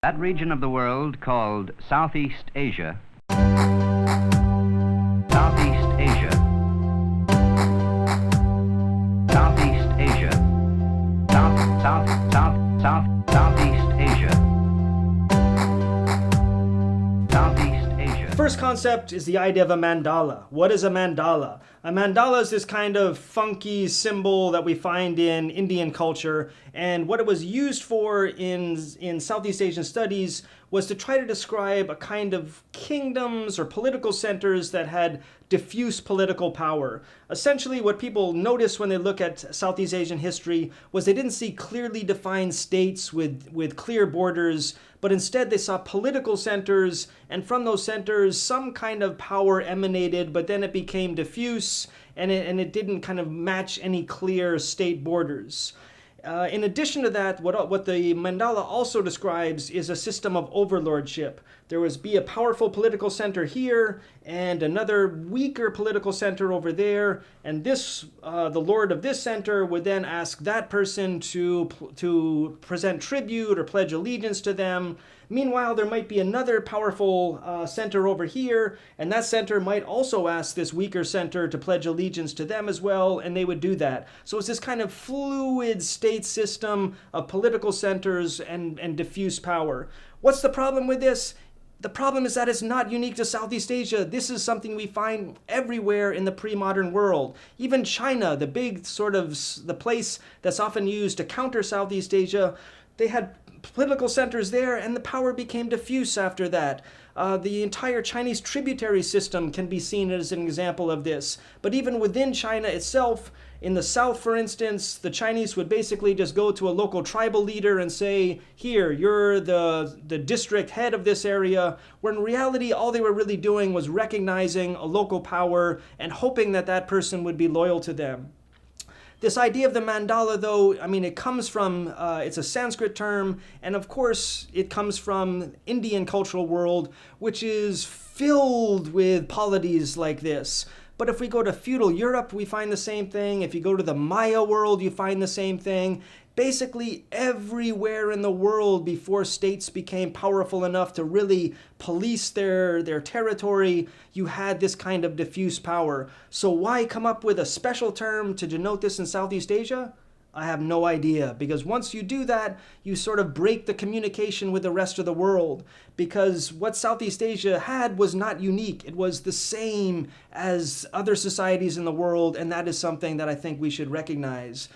That region of the world called Southeast Asia, Southeast Asia, Southeast Asia, Southeast Asia, Southeast Asia. First concept is the idea of a mandala. What is a mandala? A mandala is this kind of funky symbol that we find in Indian culture, and what it was used for in Southeast Asian studies was to try to describe a kind of kingdoms or political centers that had diffuse political power. Essentially, what people notice when they look at Southeast Asian history was they didn't see clearly defined states with clear borders, but instead they saw political centers, and from those centers some kind of power emanated, but then it became diffuse, and it didn't kind of match any clear state borders. In addition to that, what the mandala also describes is a system of overlordship. There would be a powerful political center here and another weaker political center over there, and this the lord of this center would then ask that person to present tribute or pledge allegiance to them. Meanwhile, there might be another powerful center over here, and that center might also ask this weaker center to pledge allegiance to them as well, and they would do that. So it's this kind of fluid state system of political centers and diffuse power. What's the problem with this? The problem is that it's not unique to Southeast Asia. This is something we find everywhere in the pre-modern world. Even China, the big sort of the place that's often used to counter Southeast Asia, they had political centers there, and the power became diffuse after that. The entire Chinese tributary system can be seen as an example of this. But even within China itself, in the south, for instance, the Chinese would basically just go to a local tribal leader and say, here, you're the district head of this area, when in reality, all they were really doing was recognizing a local power and hoping that that person would be loyal to them. This idea of the mandala, though, I mean, it comes from, it's a Sanskrit term, and of course it comes from Indian cultural world, which is filled with polities like this. But if we go to feudal Europe, we find the same thing. If you go to the Maya world, you find the same thing. Basically everywhere in the world before states became powerful enough to really police their territory, you had this kind of diffuse power. So why come up with a special term to denote this in Southeast Asia? I have no idea, because once you do that, you sort of break the communication with the rest of the world, because what Southeast Asia had was not unique. It was the same as other societies in the world, and that is something that I think we should recognize.